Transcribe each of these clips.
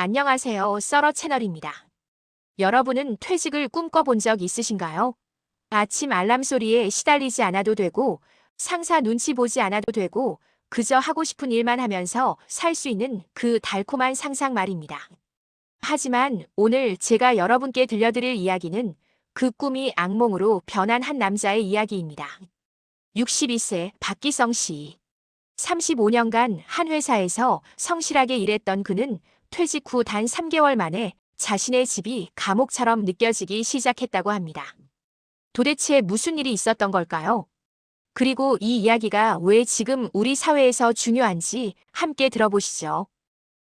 안녕하세요. 썰어 채널입니다. 여러분은 퇴직을 꿈꿔본 적 있으신가요? 아침 알람 소리에 시달리지 않아도 되고, 상사 눈치 보지 않아도 되고, 그저 하고 싶은 일만 하면서 살 수 있는 그 달콤한 상상 말입니다. 하지만 오늘 제가 여러분께 들려드릴 이야기는 그 꿈이 악몽으로 변한 한 남자의 이야기입니다. 62세 박기성 씨. 35년간 한 회사에서 성실하게 일했던 그는 퇴직 후 단 3개월 만에 자신의 집이 감옥처럼 느껴지기 시작했다고 합니다. 도대체 무슨 일이 있었던 걸까요? 그리고 이 이야기가 왜 지금 우리 사회에서 중요한지 함께 들어보시죠.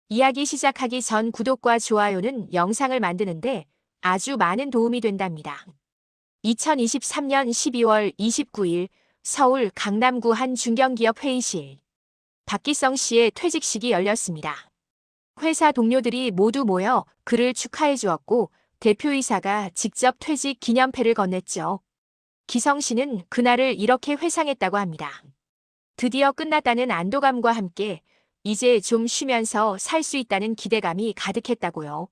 이야기 시작하기 전 구독과 좋아요는 영상을 만드는데 아주 많은 도움이 된답니다. 2023년 12월 29일 서울 강남구 한 중견기업 회의실. 박기성 씨의 퇴직식이 열렸습니다. 회사 동료들이 모두 모여 그를 축하해 주었고 대표이사가 직접 퇴직 기념패를 건넸죠. 기성 씨는 그날을 이렇게 회상했다고 합니다. 드디어 끝났다는 안도감과 함께 이제 좀 쉬면서 살 수 있다는 기대감이 가득했다고요.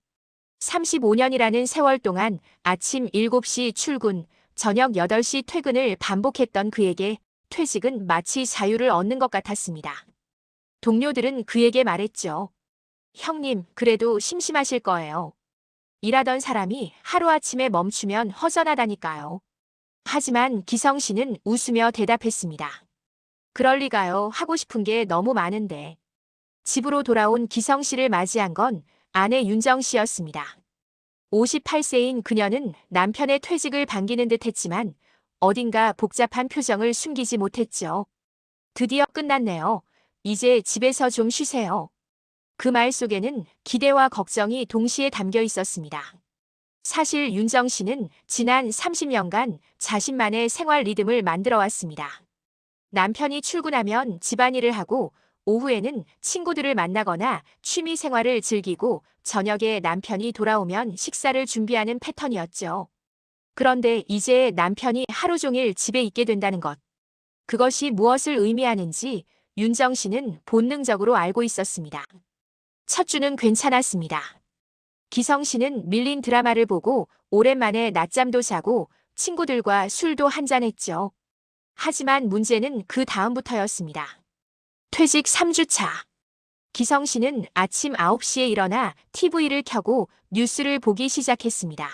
35년이라는 세월 동안 아침 7시 출근, 저녁 8시 퇴근을 반복했던 그에게 퇴직은 마치 자유를 얻는 것 같았습니다. 동료들은 그에게 말했죠. 형님, 그래도 심심하실 거예요. 일하던 사람이 하루아침에 멈추면 허전하다니까요. 하지만 기성 씨는 웃으며 대답했습니다. 그럴 리가요. 하고 싶은 게 너무 많은데. 집으로 돌아온 기성 씨를 맞이한 건 아내 윤정 씨였습니다. 58세인 그녀는 남편의 퇴직을 반기는 듯 했지만 어딘가 복잡한 표정을 숨기지 못했죠. 드디어 끝났네요. 이제 집에서 좀 쉬세요. 그 말 속에는 기대와 걱정이 동시에 담겨 있었습니다. 사실 윤정 씨는 지난 30년간 자신만의 생활 리듬을 만들어 왔습니다. 남편이 출근하면 집안일을 하고 오후에는 친구들을 만나거나 취미 생활을 즐기고 저녁에 남편이 돌아오면 식사를 준비하는 패턴이었죠. 그런데 이제 남편이 하루 종일 집에 있게 된다는 것. 그것이 무엇을 의미하는지 윤정 씨는 본능적으로 알고 있었습니다. 첫 주는 괜찮았습니다. 기성 씨는 밀린 드라마를 보고 오랜만에 낮잠도 자고 친구들과 술도 한잔했죠. 하지만 문제는 그 다음부터였습니다. 퇴직 3주차. 기성 씨는 아침 9시에 일어나 TV를 켜고 뉴스를 보기 시작했습니다.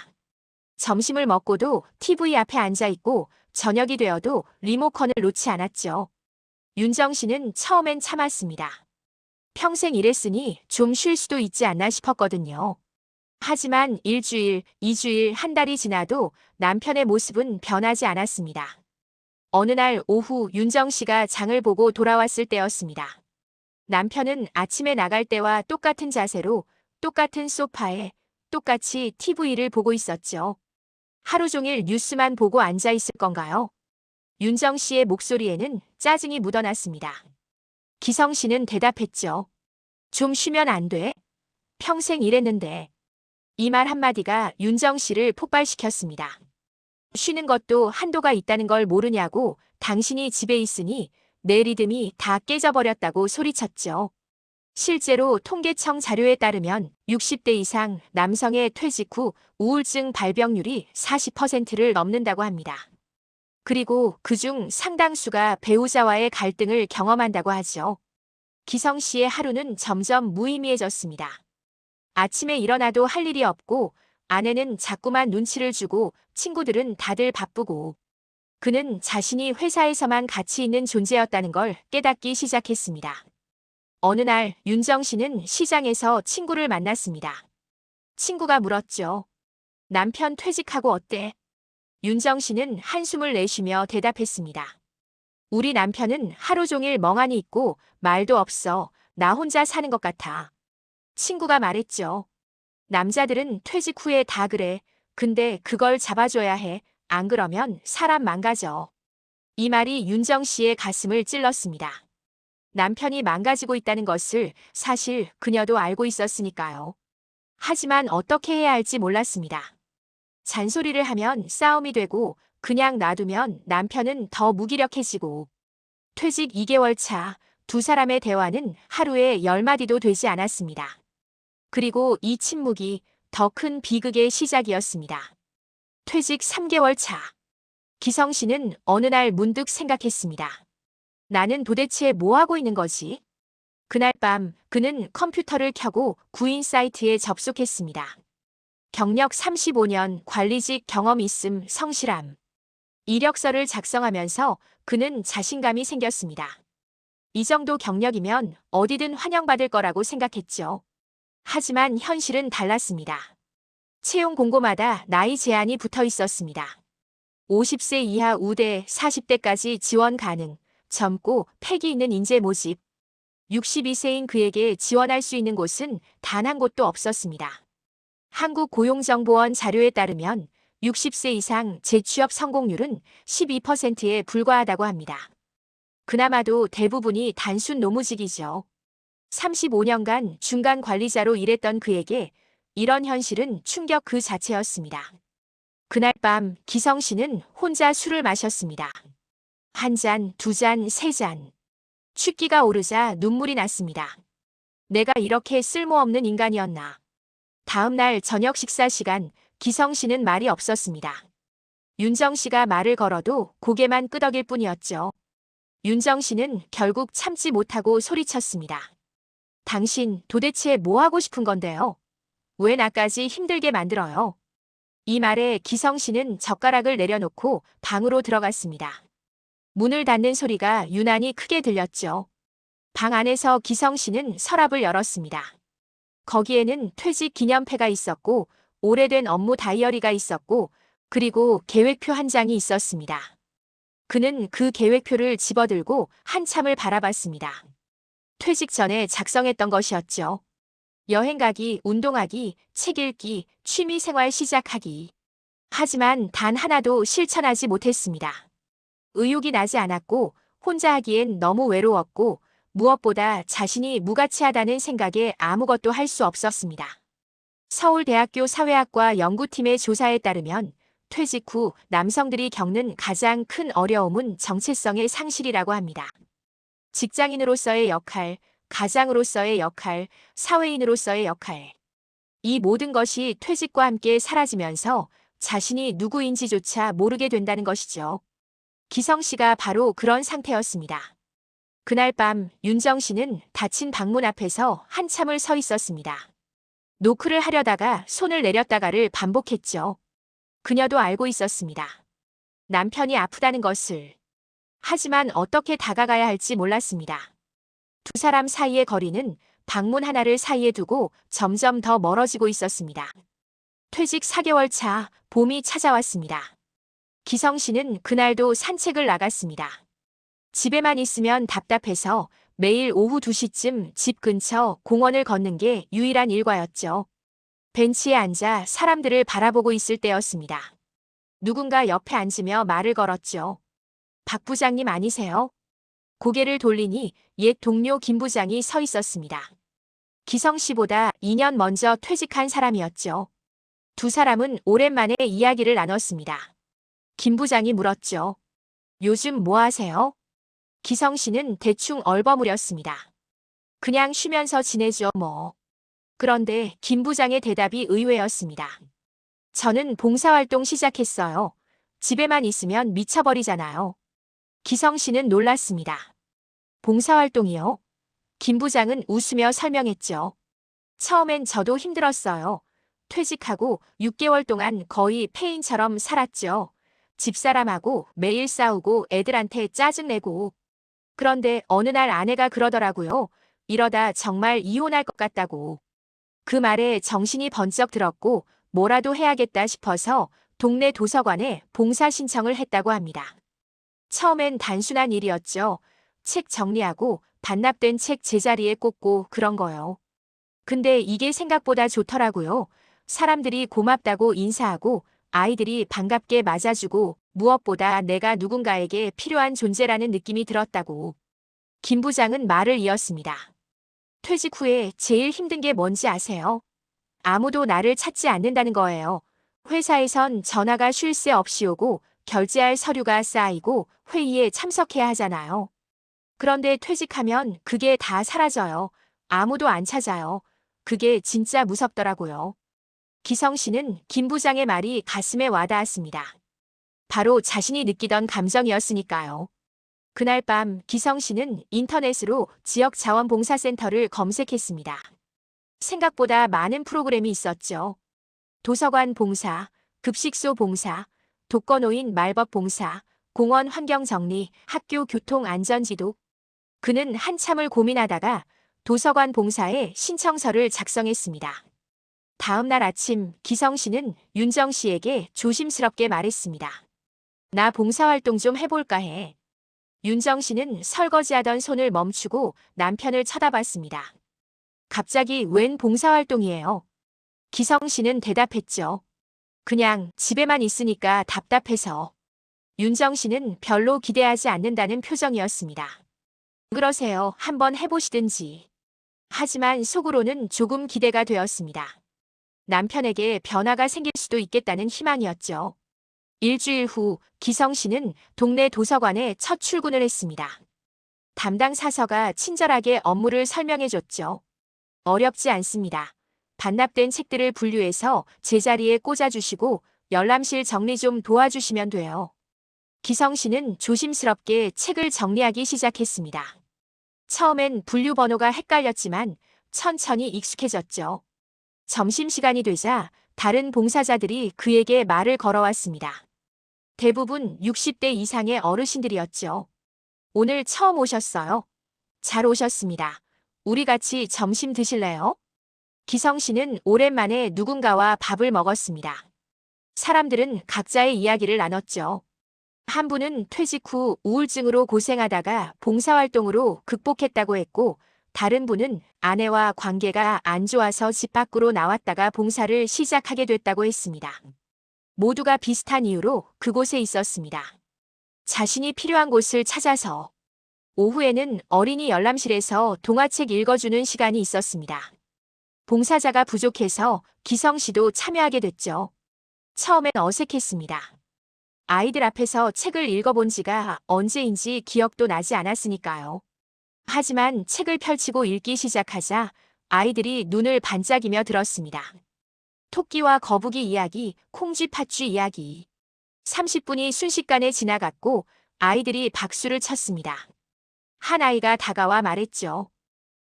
점심을 먹고도 TV 앞에 앉아 있고 저녁이 되어도 리모컨을 놓지 않았죠. 윤정 씨는 처음엔 참았습니다. 평생 일했으니 좀 쉴 수도 있지 않나 싶었거든요. 하지만 일주일, 2주일, 한 달이 지나도 남편의 모습은 변하지 않았습니다. 어느 날 오후 윤정 씨가 장을 보고 돌아왔을 때였습니다. 남편은 아침에 나갈 때와 똑같은 자세로 똑같은 소파에 똑같이 TV를 보고 있었죠. 하루 종일 뉴스만 보고 앉아 있을 건가요? 윤정 씨의 목소리에는 짜증이 묻어났습니다. 기성 씨는 대답했죠. 좀 쉬면 안 돼? 평생 일했는데. 이 말 한마디가 윤정 씨를 폭발시켰습니다. 쉬는 것도 한도가 있다는 걸 모르냐고 당신이 집에 있으니 내 리듬이 다 깨져버렸다고 소리쳤죠. 실제로 통계청 자료에 따르면 60대 이상 남성의 퇴직 후 우울증 발병률이 40%를 넘는다고 합니다. 그리고 그중 상당수가 배우자와의 갈등을 경험한다고 하죠. 기성 씨의 하루는 점점 무의미해졌습니다. 아침에 일어나도 할 일이 없고 아내는 자꾸만 눈치를 주고 친구들은 다들 바쁘고 그는 자신이 회사에서만 가치 있는 존재였다는 걸 깨닫기 시작했습니다. 어느 날 윤정 씨는 시장에서 친구를 만났습니다. 친구가 물었죠. 남편 퇴직하고 어때? 윤정 씨는 한숨을 내쉬며 대답했습니다. 우리 남편은 하루 종일 멍하니 있고 말도 없어. 나 혼자 사는 것 같아. 친구가 말했죠. 남자들은 퇴직 후에 다 그래. 근데 그걸 잡아줘야 해. 안 그러면 사람 망가져. 이 말이 윤정 씨의 가슴을 찔렀습니다. 남편이 망가지고 있다는 것을 사실 그녀도 알고 있었으니까요. 하지만 어떻게 해야 할지 몰랐습니다. 잔소리를 하면 싸움이 되고 그냥 놔두면 남편은 더 무기력해지고 퇴직 2개월 차 두 사람의 대화는 하루에 10마디도 되지 않았습니다. 그리고 이 침묵이 더 큰 비극의 시작이었습니다. 퇴직 3개월 차. 기성 씨는 어느 날 문득 생각했습니다. 나는 도대체 뭐 하고 있는 거지? 그날 밤 그는 컴퓨터를 켜고 구인 사이트에 접속했습니다. 경력 35년, 관리직 경험 있음, 성실함. 이력서를 작성하면서 그는 자신감이 생겼습니다. 이 정도 경력이면 어디든 환영받을 거라고 생각했죠. 하지만 현실은 달랐습니다. 채용 공고마다 나이 제한이 붙어 있었습니다. 50세 이하 우대, 40대까지 지원 가능, 젊고 패기 있는 인재 모집. 62세인 그에게 지원할 수 있는 곳은 단 한 곳도 없었습니다. 한국고용정보원 자료에 따르면 60세 이상 재취업 성공률은 12%에 불과하다고 합니다. 그나마도 대부분이 단순 노무직이죠. 35년간 중간 관리자로 일했던 그에게 이런 현실은 충격 그 자체였습니다. 그날 밤 기성 씨는 혼자 술을 마셨습니다. 한 잔, 두 잔, 세 잔. 취기가 오르자 눈물이 났습니다. 내가 이렇게 쓸모없는 인간이었나. 다음 날 저녁 식사 시간, 기성 씨는 말이 없었습니다. 윤정 씨가 말을 걸어도 고개만 끄덕일 뿐이었죠. 윤정 씨는 결국 참지 못하고 소리쳤습니다. 당신 도대체 뭐 하고 싶은 건데요? 왜 나까지 힘들게 만들어요? 이 말에 기성 씨는 젓가락을 내려놓고 방으로 들어갔습니다. 문을 닫는 소리가 유난히 크게 들렸죠. 방 안에서 기성 씨는 서랍을 열었습니다. 거기에는 퇴직 기념패가 있었고 오래된 업무 다이어리가 있었고 그리고 계획표 한 장이 있었습니다. 그는 그 계획표를 집어들고 한참을 바라봤습니다. 퇴직 전에 작성했던 것이었죠. 여행 가기, 운동하기, 책 읽기, 취미생활 시작하기. 하지만 단 하나도 실천하지 못했습니다. 의욕이 나지 않았고 혼자 하기엔 너무 외로웠고 무엇보다 자신이 무가치하다는 생각에 아무것도 할 수 없었습니다. 서울대학교 사회학과 연구팀의 조사에 따르면 퇴직 후 남성들이 겪는 가장 큰 어려움은 정체성의 상실이라고 합니다. 직장인으로서의 역할, 가장으로서의 역할, 사회인으로서의 역할. 이 모든 것이 퇴직과 함께 사라지면서 자신이 누구인지조차 모르게 된다는 것이죠. 기성 씨가 바로 그런 상태였습니다. 그날 밤 윤정 씨는 닫힌 방문 앞에서 한참을 서 있었습니다. 노크를 하려다가 손을 내렸다가를 반복했죠. 그녀도 알고 있었습니다. 남편이 아프다는 것을. 하지만 어떻게 다가가야 할지 몰랐습니다. 두 사람 사이의 거리는 방문 하나를 사이에 두고 점점 더 멀어지고 있었습니다. 퇴직 4개월 차, 봄이 찾아왔습니다. 기성 씨는 그날도 산책을 나갔습니다. 집에만 있으면 답답해서 매일 오후 2시쯤 집 근처 공원을 걷는 게 유일한 일과였죠. 벤치에 앉아 사람들을 바라보고 있을 때였습니다. 누군가 옆에 앉으며 말을 걸었죠. 박 부장님 아니세요? 고개를 돌리니 옛 동료 김 부장이 서 있었습니다. 기성 씨보다 2년 먼저 퇴직한 사람이었죠. 두 사람은 오랜만에 이야기를 나눴습니다. 김 부장이 물었죠. 요즘 뭐 하세요? 기성 씨는 대충 얼버무렸습니다. 그냥 쉬면서 지내죠 뭐. 그런데 김 부장의 대답이 의외였습니다. 저는 봉사활동 시작했어요. 집에만 있으면 미쳐버리잖아요. 기성 씨는 놀랐습니다. 봉사활동이요? 김 부장은 웃으며 설명했죠. 처음엔 저도 힘들었어요. 퇴직하고 6개월 동안 거의 폐인처럼 살았죠. 집사람하고 매일 싸우고 애들한테 짜증내고. 그런데 어느 날 아내가 그러더라고요. 이러다 정말 이혼할 것 같다고. 그 말에 정신이 번쩍 들었고 뭐라도 해야겠다 싶어서 동네 도서관에 봉사 신청을 했다고 합니다. 처음엔 단순한 일이었죠. 책 정리하고 반납된 책 제자리에 꽂고 그런 거요. 근데 이게 생각보다 좋더라고요. 사람들이 고맙다고 인사하고 아이들이 반갑게 맞아주고 무엇보다 내가 누군가에게 필요한 존재라는 느낌이 들었다고. 김 부장은 말을 이었습니다. 퇴직 후에 제일 힘든 게 뭔지 아세요? 아무도 나를 찾지 않는다는 거예요. 회사에선 전화가 쉴 새 없이 오고 결제할 서류가 쌓이고 회의에 참석해야 하잖아요. 그런데 퇴직하면 그게 다 사라져요. 아무도 안 찾아요. 그게 진짜 무섭더라고요. 기성 씨는 김 부장의 말이 가슴에 와닿았습니다. 바로 자신이 느끼던 감정이었으니까요. 그날 밤 기성 씨는 인터넷으로 지역 자원봉사센터를 검색했습니다. 생각보다 많은 프로그램이 있었죠. 도서관 봉사, 급식소 봉사, 독거노인 말벗 봉사, 공원 환경 정리, 학교 교통 안전 지도. 그는 한참을 고민하다가 도서관 봉사에 신청서를 작성했습니다. 다음 날 아침 기성 씨는 윤정 씨에게 조심스럽게 말했습니다. 나 봉사활동 좀 해볼까 해. 윤정 씨는 설거지하던 손을 멈추고 남편을 쳐다봤습니다. 갑자기 웬 봉사활동이에요? 기성 씨는 대답했죠. 그냥 집에만 있으니까 답답해서. 윤정 씨는 별로 기대하지 않는다는 표정이었습니다. 그러세요. 한번 해보시든지. 하지만 속으로는 조금 기대가 되었습니다. 남편에게 변화가 생길 수도 있겠다는 희망이었죠. 일주일 후 기성 씨는 동네 도서관에 첫 출근을 했습니다. 담당 사서가 친절하게 업무를 설명해줬죠. 어렵지 않습니다. 반납된 책들을 분류해서 제자리에 꽂아주시고 열람실 정리 좀 도와주시면 돼요. 기성 씨는 조심스럽게 책을 정리하기 시작했습니다. 처음엔 분류 번호가 헷갈렸지만 천천히 익숙해졌죠. 점심시간이 되자 다른 봉사자들이 그에게 말을 걸어왔습니다. 대부분 60대 이상의 어르신들이었죠. 오늘 처음 오셨어요? 잘 오셨습니다. 우리 같이 점심 드실래요? 기성 씨는 오랜만에 누군가와 밥을 먹었습니다. 사람들은 각자의 이야기를 나눴죠. 한 분은 퇴직 후 우울증으로 고생하다가 봉사활동으로 극복했다고 했고, 다른 분은 아내와 관계가 안 좋아서 집 밖으로 나왔다가 봉사를 시작하게 됐다고 했습니다. 모두가 비슷한 이유로 그곳에 있었습니다. 자신이 필요한 곳을 찾아서. 오후에는 어린이 열람실에서 동화책 읽어주는 시간이 있었습니다. 봉사자가 부족해서 기성 씨도 참여하게 됐죠. 처음엔 어색했습니다. 아이들 앞에서 책을 읽어본 지가 언제인지 기억도 나지 않았으니까요. 하지만 책을 펼치고 읽기 시작하자 아이들이 눈을 반짝이며 들었습니다. 토끼와 거북이 이야기, 콩쥐 팥쥐 이야기. 30분이 순식간에 지나갔고 아이들이 박수를 쳤습니다. 한 아이가 다가와 말했죠.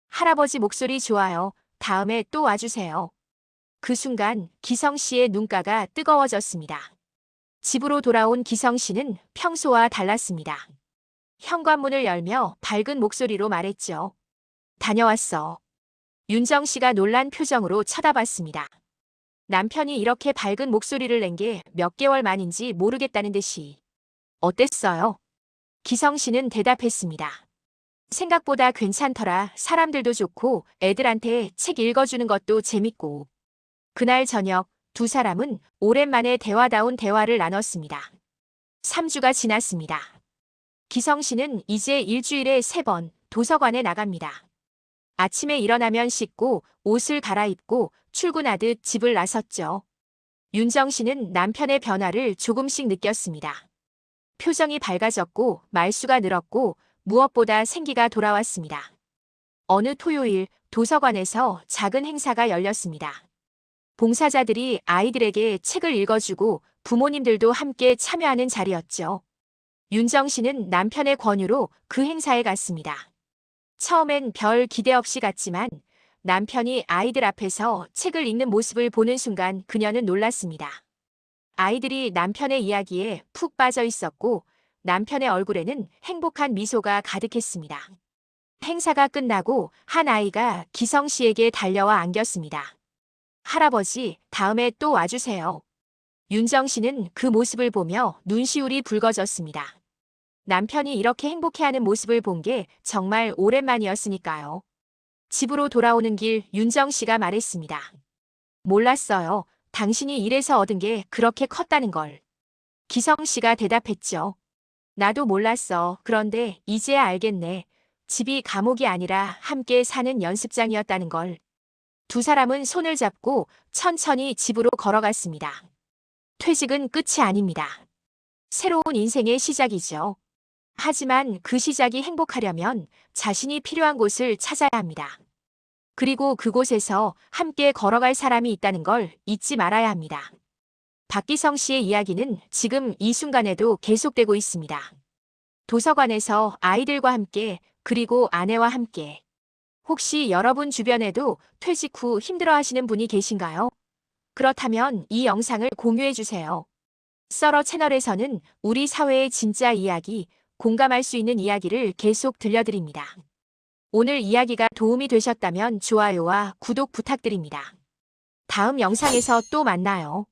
할아버지 목소리 좋아요. 다음에 또 와주세요. 그 순간 기성 씨의 눈가가 뜨거워졌습니다. 집으로 돌아온 기성 씨는 평소와 달랐습니다. 현관문을 열며 밝은 목소리로 말했죠. 다녀왔어. 윤정 씨가 놀란 표정으로 쳐다봤습니다. 남편이 이렇게 밝은 목소리를 낸 게 몇 개월 만인지 모르겠다는 듯이. 어땠어요? 기성 씨는 대답했습니다. 생각보다 괜찮더라. 사람들도 좋고 애들한테 책 읽어주는 것도 재밌고. 그날 저녁 두 사람은 오랜만에 대화다운 대화를 나눴습니다. 3주가 지났습니다. 기성 씨는 이제 일주일에 3번 도서관에 나갑니다. 아침에 일어나면 씻고 옷을 갈아입고 출근하듯 집을 나섰죠. 윤정 씨는 남편의 변화를 조금씩 느꼈습니다. 표정이 밝아졌고 말수가 늘었고 무엇보다 생기가 돌아왔습니다. 어느 토요일 도서관에서 작은 행사가 열렸습니다. 봉사자들이 아이들에게 책을 읽어주고 부모님들도 함께 참여하는 자리였죠. 윤정 씨는 남편의 권유로 그 행사에 갔습니다. 처음엔 별 기대 없이 갔지만 남편이 아이들 앞에서 책을 읽는 모습을 보는 순간 그녀는 놀랐습니다. 아이들이 남편의 이야기에 푹 빠져 있었고 남편의 얼굴에는 행복한 미소가 가득했습니다. 행사가 끝나고 한 아이가 기성 씨에게 달려와 안겼습니다. 할아버지, 다음에 또 와주세요. 윤정 씨는 그 모습을 보며 눈시울이 붉어졌습니다. 남편이 이렇게 행복해하는 모습을 본 게 정말 오랜만이었으니까요. 집으로 돌아오는 길 윤정 씨가 말했습니다. 몰랐어요. 당신이 일해서 얻은 게 그렇게 컸다는 걸. 기성 씨가 대답했죠. 나도 몰랐어. 그런데 이제야 알겠네. 집이 감옥이 아니라 함께 사는 연습장이었다는 걸. 두 사람은 손을 잡고 천천히 집으로 걸어갔습니다. 퇴직은 끝이 아닙니다. 새로운 인생의 시작이죠. 하지만 그 시작이 행복하려면 자신이 필요한 곳을 찾아야 합니다. 그리고 그곳에서 함께 걸어갈 사람이 있다는 걸 잊지 말아야 합니다. 박기성 씨의 이야기는 지금 이 순간에도 계속되고 있습니다. 도서관에서 아이들과 함께, 그리고 아내와 함께. 혹시 여러분 주변에도 퇴직 후 힘들어하시는 분이 계신가요? 그렇다면 이 영상을 공유해 주세요. 썰어 채널에서는 우리 사회의 진짜 이야기, 공감할 수 있는 이야기를 계속 들려드립니다. 오늘 이야기가 도움이 되셨다면 좋아요와 구독 부탁드립니다. 다음 영상에서 또 만나요.